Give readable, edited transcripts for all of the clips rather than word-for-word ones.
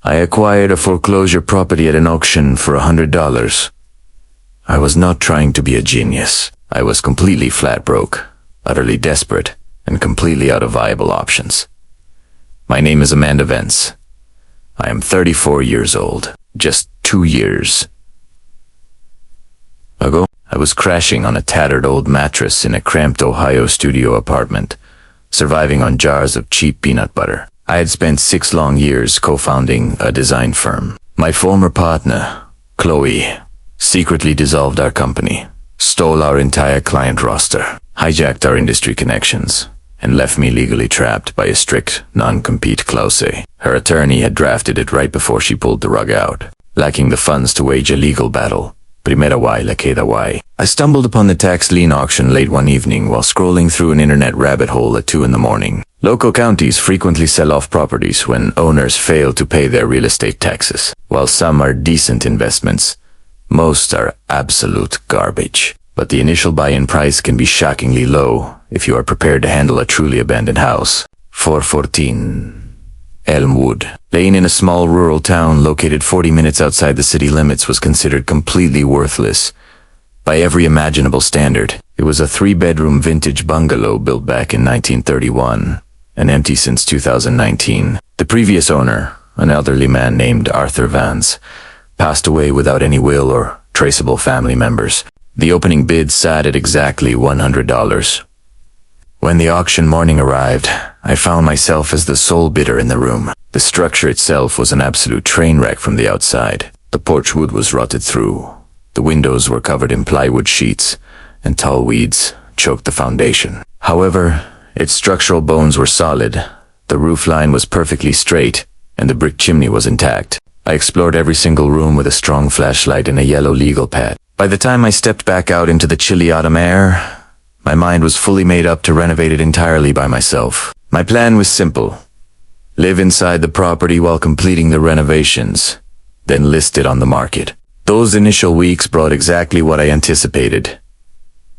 I acquired a foreclosure property at an auction for $100. I was not trying to be a genius. I was completely flat broke, utterly desperate, and completely out of viable options. My name is Amanda Vance. I am 34 years old. Just 2 years ago, I was crashing on a tattered old mattress in a cramped Ohio studio apartment, surviving on jars of cheap peanut butter. I had spent 6 long years co-founding a design firm. My former partner, Chloe, secretly dissolved our company, stole our entire client roster, hijacked our industry connections, and left me legally trapped by a strict non-compete clause. Her attorney had drafted it right before she pulled the rug out. Lacking the funds to wage a legal battle, primera y la queda y. I stumbled upon the tax lien auction late one evening while scrolling through an internet rabbit hole at 2 in the morning. Local counties frequently sell off properties when owners fail to pay their real estate taxes. While some are decent investments, most are absolute garbage. But the initial buy-in price can be shockingly low if you are prepared to handle a truly abandoned house. 414 Elmwood, laying in a small rural town located 40 minutes outside the city limits, was considered completely worthless by every imaginable standard. It was a 3-bedroom vintage bungalow built back in 1931 and empty since 2019. The previous owner, an elderly man named Arthur Vance, passed away without any will or traceable family members. The opening bid sat at exactly $100. When the auction morning arrived, I found myself as the sole bidder in the room. The structure itself was an absolute train wreck from the outside. The porch wood was rotted through. The windows were covered in plywood sheets, and tall weeds choked the foundation. However, its structural bones were solid. The roof line was perfectly straight, and the brick chimney was intact. I explored every single room with a strong flashlight and a yellow legal pad. By the time I stepped back out into the chilly autumn air, my mind was fully made up to renovate it entirely by myself. My plan was simple. Live inside the property while completing the renovations, then list it on the market. Those initial weeks brought exactly what I anticipated.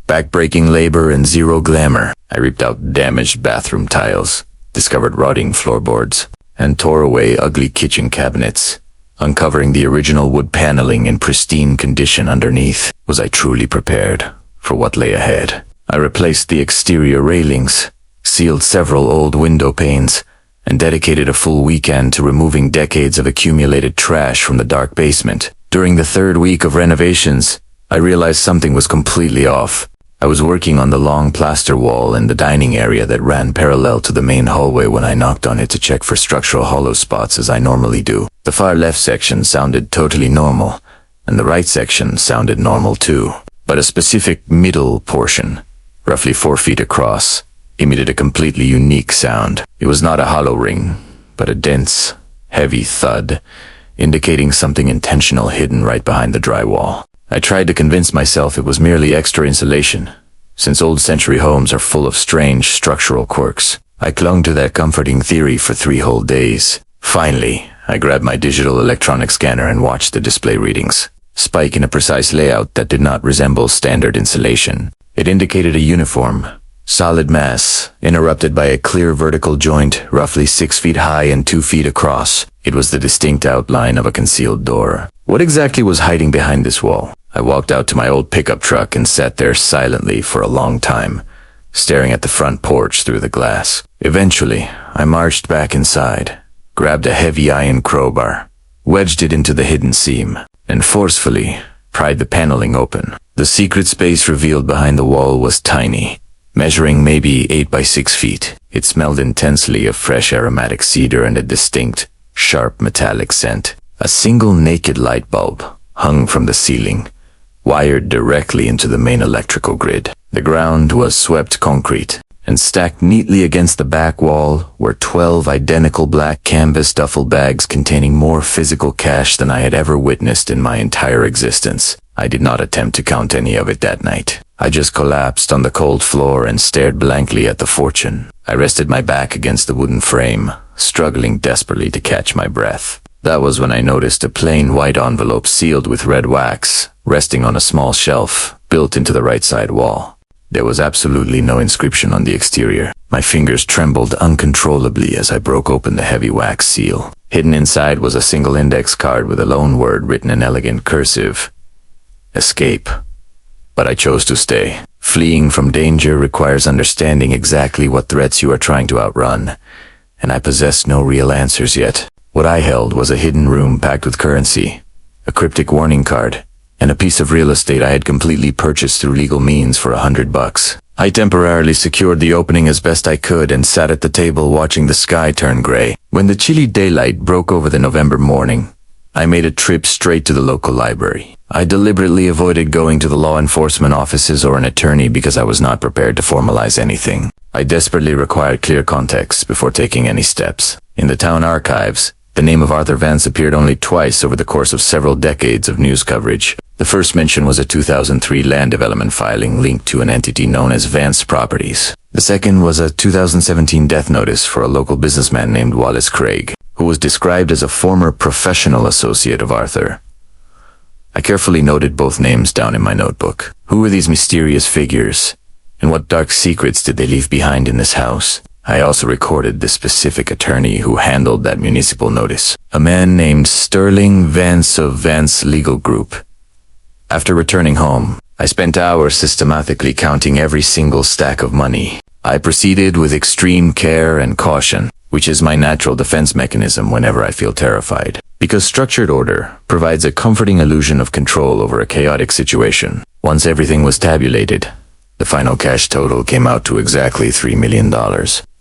Backbreaking labor and zero glamour. I ripped out damaged bathroom tiles, discovered rotting floorboards, and tore away ugly kitchen cabinets, uncovering the original wood paneling in pristine condition underneath. Was I truly prepared for what lay ahead? I replaced the exterior railings, sealed several old window panes, and dedicated a full weekend to removing decades of accumulated trash from the dark basement. During the 3rd week of renovations, I realized something was completely off. I was working on the long plaster wall in the dining area that ran parallel to the main hallway when I knocked on it to check for structural hollow spots as I normally do. The far left section sounded totally normal, and the right section sounded normal too. But a specific middle portion, roughly 4 feet across, emitted a completely unique sound. It was not a hollow ring, but a dense, heavy thud, indicating something intentional hidden right behind the drywall. I tried to convince myself it was merely extra insulation, since old century homes are full of strange structural quirks. I clung to that comforting theory for 3 whole days. Finally, I grabbed my digital electronic scanner and watched the display readings. Spike in a precise layout that did not resemble standard insulation. It indicated a uniform, solid mass, interrupted by a clear vertical joint roughly 6 feet high and 2 feet across. It was the distinct outline of a concealed door. What exactly was hiding behind this wall? I walked out to my old pickup truck and sat there silently for a long time, staring at the front porch through the glass. Eventually, I marched back inside, grabbed a heavy iron crowbar, wedged it into the hidden seam, and forcefully pried the paneling open. The secret space revealed behind the wall was tiny, measuring maybe 8 by 6 feet. It smelled intensely of fresh aromatic cedar and a distinct, sharp metallic scent. A single naked light bulb hung from the ceiling, wired directly into the main electrical grid. The ground was swept concrete, and stacked neatly against the back wall were 12 identical black canvas duffel bags containing more physical cash than I had ever witnessed in my entire existence. I did not attempt to count any of it that night. I just collapsed on the cold floor and stared blankly at the fortune. I rested my back against the wooden frame, struggling desperately to catch my breath. That was when I noticed a plain white envelope sealed with red wax, resting on a small shelf built into the right side wall. There was absolutely no inscription on the exterior. My fingers trembled uncontrollably as I broke open the heavy wax seal. Hidden inside was a single index card with a lone word written in elegant cursive. Escape. But I chose to stay. Fleeing from danger requires understanding exactly what threats you are trying to outrun, and I possessed no real answers yet. What I held was a hidden room packed with currency, a cryptic warning card, and a piece of real estate I had completely purchased through legal means for $100. I temporarily secured the opening as best I could and sat at the table watching the sky turn gray. When the chilly daylight broke over the November morning, I made a trip straight to the local library. I deliberately avoided going to the law enforcement offices or an attorney because I was not prepared to formalize anything. I desperately required clear context before taking any steps. In the town archives, the name of Arthur Vance appeared only twice over the course of several decades of news coverage. The first mention was a 2003 land development filing linked to an entity known as Vance Properties. The second was a 2017 death notice for a local businessman named Gregory Craig, who was described as a former professional associate of Arthur. I carefully noted both names down in my notebook. Who were these mysterious figures, and what dark secrets did they leave behind in this house? I also recorded the specific attorney who handled that municipal notice, a man named Sterling Vance of Vance Legal Group. After returning home, I spent hours systematically counting every single stack of money. I proceeded with extreme care and caution, which is my natural defense mechanism whenever I feel terrified, because structured order provides a comforting illusion of control over a chaotic situation. Once everything was tabulated, the final cash total came out to exactly $3 million.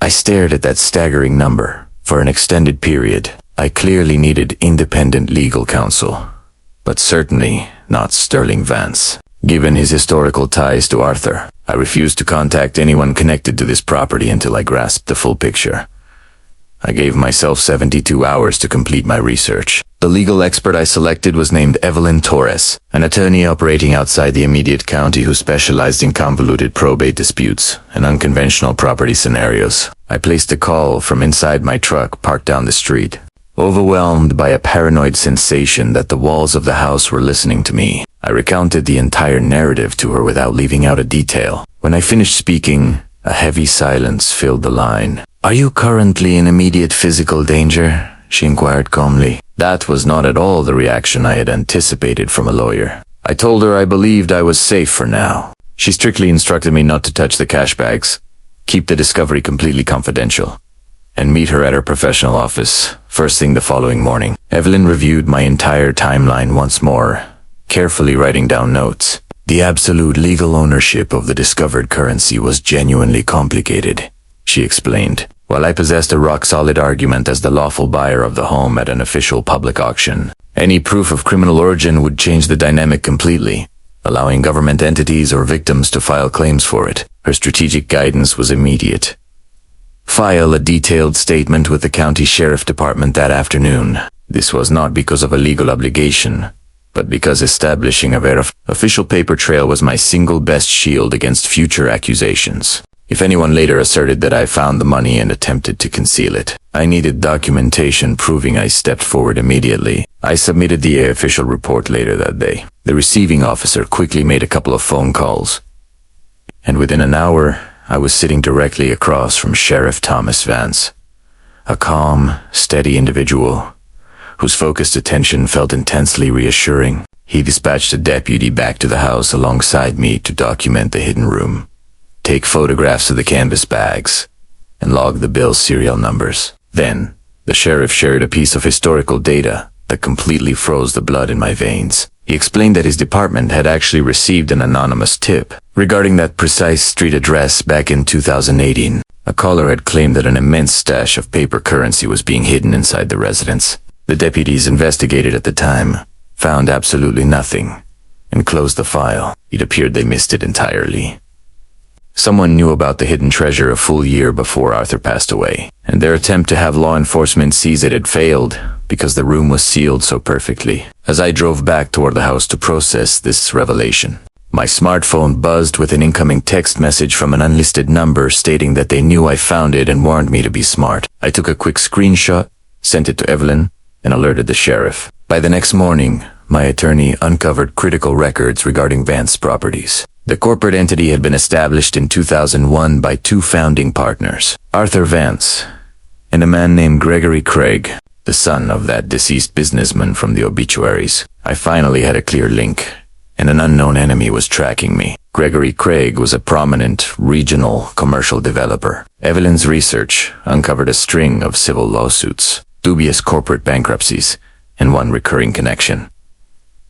I stared at that staggering number. For an extended period, I clearly needed independent legal counsel, but certainly not Sterling Vance. Given his historical ties to Arthur, I refused to contact anyone connected to this property until I grasped the full picture. I gave myself 72 hours to complete my research. The legal expert I selected was named Evelyn Torres, an attorney operating outside the immediate county who specialized in convoluted probate disputes and unconventional property scenarios. I placed a call from inside my truck parked down the street, overwhelmed by a paranoid sensation that the walls of the house were listening to me. I recounted the entire narrative to her without leaving out a detail. When I finished speaking, a heavy silence filled the line. "Are you currently in immediate physical danger?" she inquired calmly. That was not at all the reaction I had anticipated from a lawyer. I told her I believed I was safe for now. She strictly instructed me not to touch the cash bags, keep the discovery completely confidential, and meet her at her professional office first thing the following morning. Evelyn reviewed my entire timeline once more, carefully writing down notes. The absolute legal ownership of the discovered currency was genuinely complicated, she explained. While I possessed a rock-solid argument as the lawful buyer of the home at an official public auction, any proof of criminal origin would change the dynamic completely, allowing government entities or victims to file claims for it. Her strategic guidance was immediate. File a detailed statement with the county sheriff department that afternoon. This was not because of a legal obligation, but because establishing a official paper trail was my single best shield against future accusations. If anyone later asserted that I found the money and attempted to conceal it, I needed documentation proving I stepped forward immediately. I submitted the official report later that day. The receiving officer quickly made a couple of phone calls, and within an hour, I was sitting directly across from Sheriff Thomas Vance, a calm, steady individual whose focused attention felt intensely reassuring. He dispatched a deputy back to the house alongside me to document the hidden room, take photographs of the canvas bags, and log the bill's serial numbers. Then, the sheriff shared a piece of historical data that completely froze the blood in my veins. He explained that his department had actually received an anonymous tip regarding that precise street address back in 2018. A caller had claimed that an immense stash of paper currency was being hidden inside the residence. The deputies investigated at the time, found absolutely nothing, and closed the file. It appeared they missed it entirely. Someone knew about the hidden treasure a full year before Arthur passed away, and their attempt to have law enforcement seize it had failed because the room was sealed so perfectly. As I drove back toward the house to process this revelation, my smartphone buzzed with an incoming text message from an unlisted number stating that they knew I found it and warned me to be smart. I took a quick screenshot, sent it to Evelyn, and alerted the sheriff. By the next morning, my attorney uncovered critical records regarding Vance Properties. The corporate entity had been established in 2001 by two founding partners, Arthur Vance and a man named Gregory Craig, the son of that deceased businessman from the obituaries. I finally had a clear link, and an unknown enemy was tracking me. Gregory Craig was a prominent regional commercial developer. Evelyn's research uncovered a string of civil lawsuits, dubious corporate bankruptcies, and one recurring connection.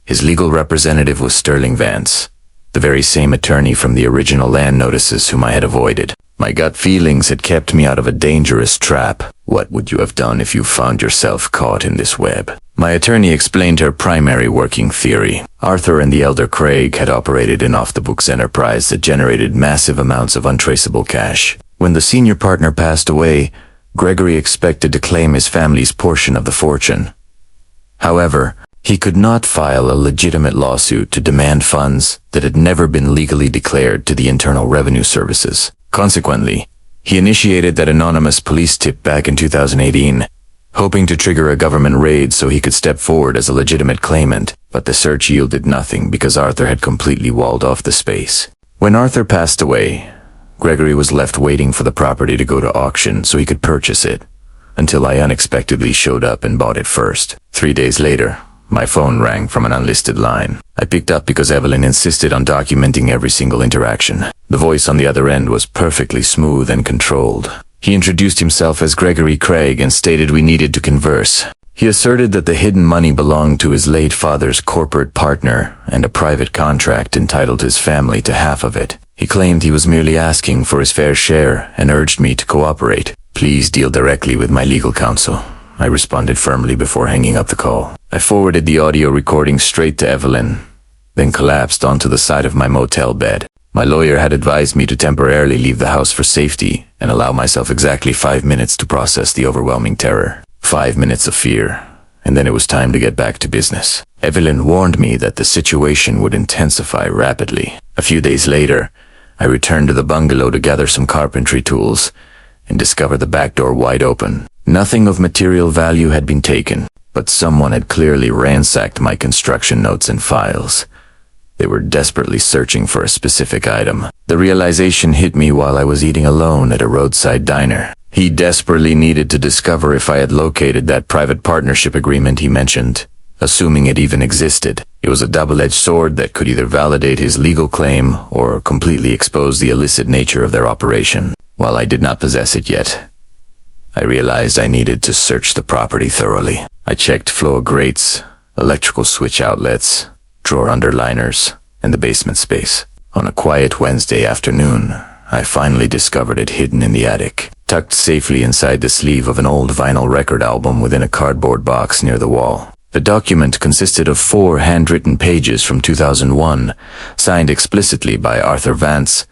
His legal representative was Sterling Vance, the very same attorney from the original land notices whom I had avoided. My gut feelings had kept me out of a dangerous trap. What would you have done if you found yourself caught in this web? My attorney explained her primary working theory. Arthur and the elder Craig had operated an off-the-books enterprise that generated massive amounts of untraceable cash. When the senior partner passed away, Gregory expected to claim his family's portion of the fortune. However, he could not file a legitimate lawsuit to demand funds that had never been legally declared to the Internal Revenue Services. Consequently, he initiated that anonymous police tip back in 2018, hoping to trigger a government raid so he could step forward as a legitimate claimant, but the search yielded nothing because Arthur had completely walled off the space. When Arthur passed away, Gregory was left waiting for the property to go to auction so he could purchase it, until I unexpectedly showed up and bought it first. 3 days later, my phone rang from an unlisted line. I picked up because Evelyn insisted on documenting every single interaction. The voice on the other end was perfectly smooth and controlled. He introduced himself as Gregory Craig and stated we needed to converse. He asserted that the hidden money belonged to his late father's corporate partner and a private contract entitled his family to half of it. He claimed he was merely asking for his fair share and urged me to cooperate. Please deal directly with my legal counsel, I responded firmly before hanging up the call. I forwarded the audio recording straight to Evelyn, then collapsed onto the side of my motel bed. My lawyer had advised me to temporarily leave the house for safety and allow myself exactly 5 minutes to process the overwhelming terror. 5 minutes of fear, and then it was time to get back to business. Evelyn warned me that the situation would intensify rapidly. A few days later, I returned to the bungalow to gather some carpentry tools and discovered the back door wide open. Nothing of material value had been taken, but someone had clearly ransacked my construction notes and files. They were desperately searching for a specific item. The realization hit me while I was eating alone at a roadside diner. He desperately needed to discover if I had located that private partnership agreement he mentioned, assuming it even existed. It was a double-edged sword that could either validate his legal claim or completely expose the illicit nature of their operation. While I did not possess it yet, I realized I needed to search the property thoroughly. I checked floor grates, electrical switch outlets, drawer underliners, and the basement space. On a quiet Wednesday afternoon, I finally discovered it hidden in the attic, tucked safely inside the sleeve of an old vinyl record album within a cardboard box near the wall. The document consisted of 4 handwritten pages from 2001, signed explicitly by Arthur Vance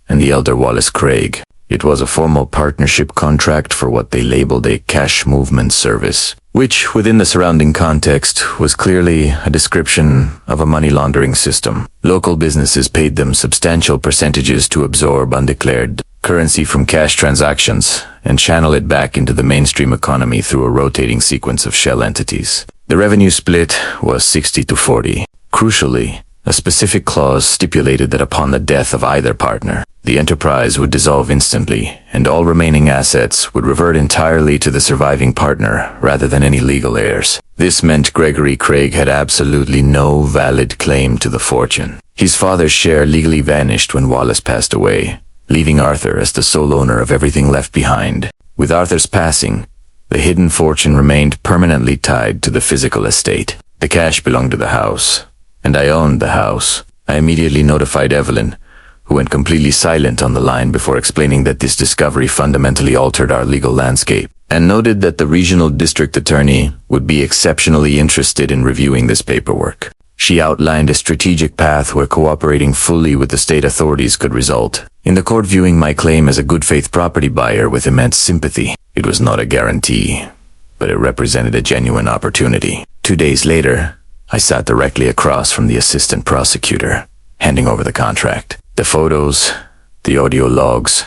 and the elder Wallace Craig. It was a formal partnership contract for what they labeled a cash movement service, which, within the surrounding context, was clearly a description of a money laundering system. Local businesses paid them substantial percentages to absorb undeclared currency from cash transactions and channel it back into the mainstream economy through a rotating sequence of shell entities. The revenue split was 60-40. Crucially, a specific clause stipulated that upon the death of either partner, the enterprise would dissolve instantly, and all remaining assets would revert entirely to the surviving partner rather than any legal heirs. This meant Gregory Craig had absolutely no valid claim to the fortune. His father's share legally vanished when Wallace passed away, leaving Arthur as the sole owner of everything left behind. With Arthur's passing, the hidden fortune remained permanently tied to the physical estate. The cash belonged to the house, and I owned the house. I immediately notified Evelyn, who went completely silent on the line before explaining that this discovery fundamentally altered our legal landscape, and noted that the regional district attorney would be exceptionally interested in reviewing this paperwork. She outlined a strategic path where cooperating fully with the state authorities could result in the court viewing my claim as a good faith property buyer with immense sympathy. It was not a guarantee, but it represented a genuine opportunity. 2 days later, I sat directly across from the assistant prosecutor, handing over the contract, the photos, the audio logs,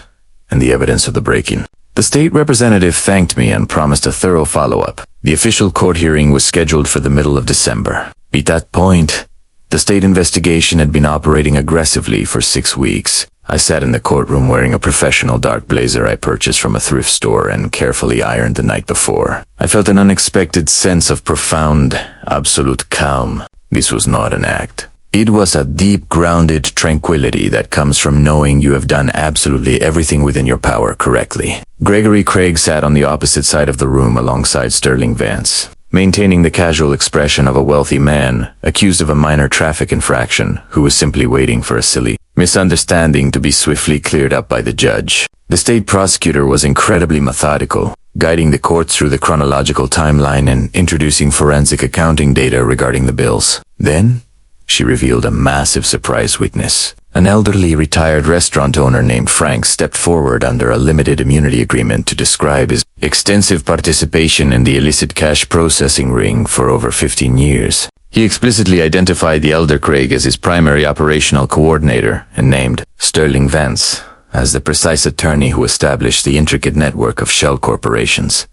and the evidence of the break-in. The state representative thanked me and promised a thorough follow-up. The official court hearing was scheduled for the middle of December. At that point, The state investigation had been operating aggressively for 6 weeks. I sat in the courtroom wearing a professional dark blazer I purchased from a thrift store and carefully ironed the night before. I felt an unexpected sense of profound, absolute calm. This was not an act. It was a deep, grounded tranquility that comes from knowing you have done absolutely everything within your power correctly. Gregory Craig sat on the opposite side of the room alongside Sterling Vance, maintaining the casual expression of a wealthy man accused of a minor traffic infraction who was simply waiting for a silly misunderstanding to be swiftly cleared up by the judge. The state prosecutor was incredibly methodical, guiding the court through the chronological timeline and introducing forensic accounting data regarding the bills. Then, she revealed a massive surprise witness. An elderly retired restaurant owner named Frank stepped forward under a limited immunity agreement to describe his extensive participation in the illicit cash processing ring for over 15 years. He explicitly identified the elder Craig as his primary operational coordinator and named Sterling Vance as the precise attorney who established the intricate network of shell corporations.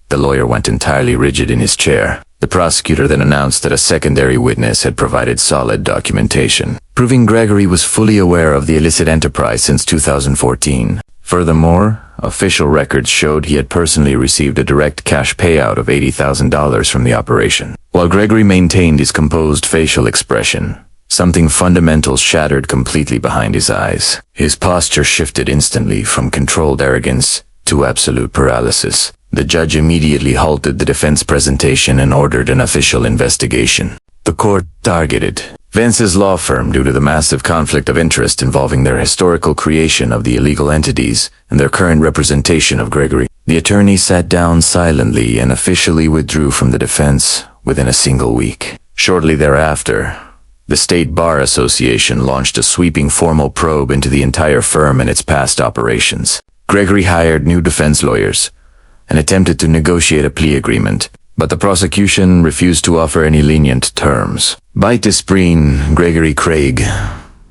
The lawyer went entirely rigid in his chair. The prosecutor then announced that a secondary witness had provided solid documentation, proving Gregory was fully aware of the illicit enterprise since 2014. Furthermore, official records showed he had personally received a direct cash payout of $80,000 from the operation. While Gregory maintained his composed facial expression, something fundamental shattered completely behind his eyes. His posture shifted instantly from controlled arrogance to absolute paralysis. The judge immediately halted the defense presentation and ordered an official investigation. The court targeted Vance's law firm due to the massive conflict of interest involving their historical creation of the illegal entities and their current representation of Gregory. The attorney sat down silently and officially withdrew from the defense within a single week. Shortly thereafter, the State Bar Association launched a sweeping formal probe into the entire firm and its past operations. Gregory hired new defense lawyers and attempted to negotiate a plea agreement, but the prosecution refused to offer any lenient terms. By this spring, Gregory Craig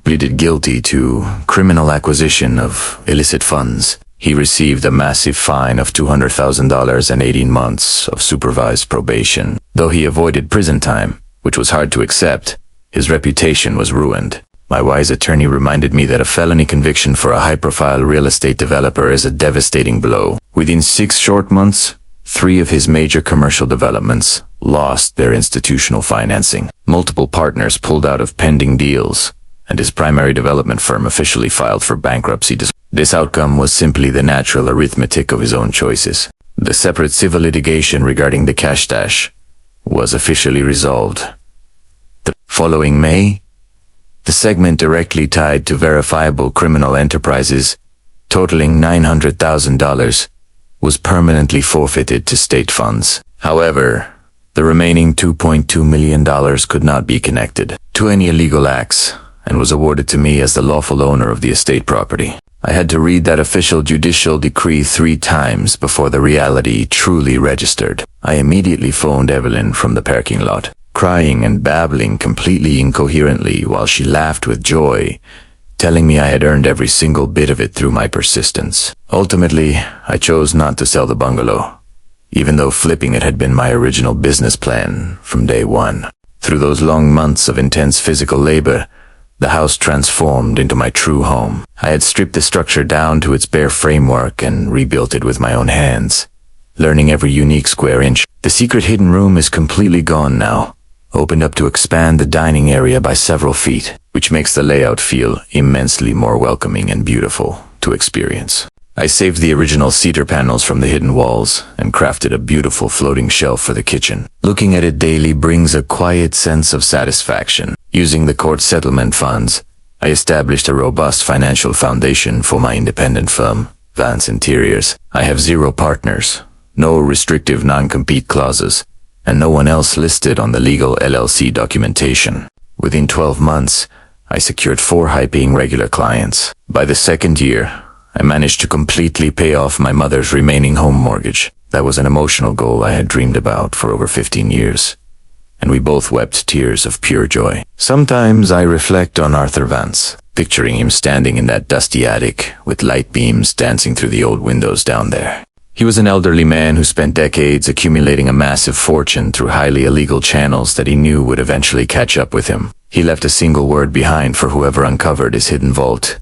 pleaded guilty to criminal acquisition of illicit funds. He received a massive fine of $200,000 and 18 months of supervised probation. Though he avoided prison time, which was hard to accept, his reputation was ruined. My wise attorney reminded me that a felony conviction for a high-profile real estate developer is a devastating blow. Within 6 short months, 3 of his major commercial developments lost their institutional financing. Multiple partners pulled out of pending deals, and his primary development firm officially filed for bankruptcy. This outcome was simply the natural arithmetic of his own choices. The separate civil litigation regarding the cash stash was officially resolved. The following May, the segment directly tied to verifiable criminal enterprises, totaling $900,000, was permanently forfeited to state funds. However, the remaining $2.2 million could not be connected to any illegal acts and was awarded to me as the lawful owner of the estate property. I had to read that official judicial decree 3 times before the reality truly registered. I immediately phoned Evelyn from the parking lot, crying and babbling completely incoherently while she laughed with joy, telling me I had earned every single bit of it through my persistence. Ultimately, I chose not to sell the bungalow, even though flipping it had been my original business plan from day one. Through those long months of intense physical labor, the house transformed into my true home. I had stripped the structure down to its bare framework and rebuilt it with my own hands, learning every unique square inch. The secret hidden room is completely gone now, opened up to expand the dining area by several feet, which makes the layout feel immensely more welcoming and beautiful to experience. I saved the original cedar panels from the hidden walls and crafted a beautiful floating shelf for the kitchen. Looking at it daily brings a quiet sense of satisfaction. Using the court settlement funds, I established a robust financial foundation for my independent firm, Vance Interiors. I have 0 partners, no restrictive non-compete clauses, and no one else listed on the legal LLC documentation. Within 12 months, I secured 4 high-paying regular clients. By the 2nd year, I managed to completely pay off my mother's remaining home mortgage. That was an emotional goal I had dreamed about for over 15 years, and we both wept tears of pure joy. Sometimes I reflect on Arthur Vance, picturing him standing in that dusty attic with light beams dancing through the old windows down there. He was an elderly man who spent decades accumulating a massive fortune through highly illegal channels that he knew would eventually catch up with him. He left a single word behind for whoever uncovered his hidden vault.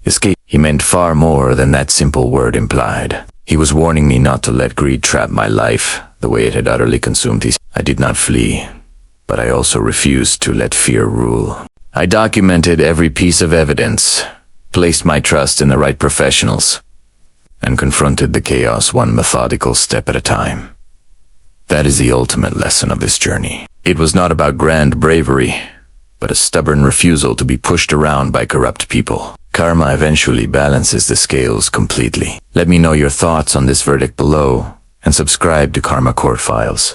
Escape. He meant far more than that simple word implied. He was warning me not to let greed trap my life, the way it had utterly consumed his. I did not flee, but I also refused to let fear rule. I documented every piece of evidence, placed my trust in the right professionals, and confronted the chaos one methodical step at a time. That is the ultimate lesson of this journey. It was not about grand bravery, but a stubborn refusal to be pushed around by corrupt people. Karma eventually balances the scales completely. Let me know your thoughts on this verdict below, and subscribe to Karma Court Files.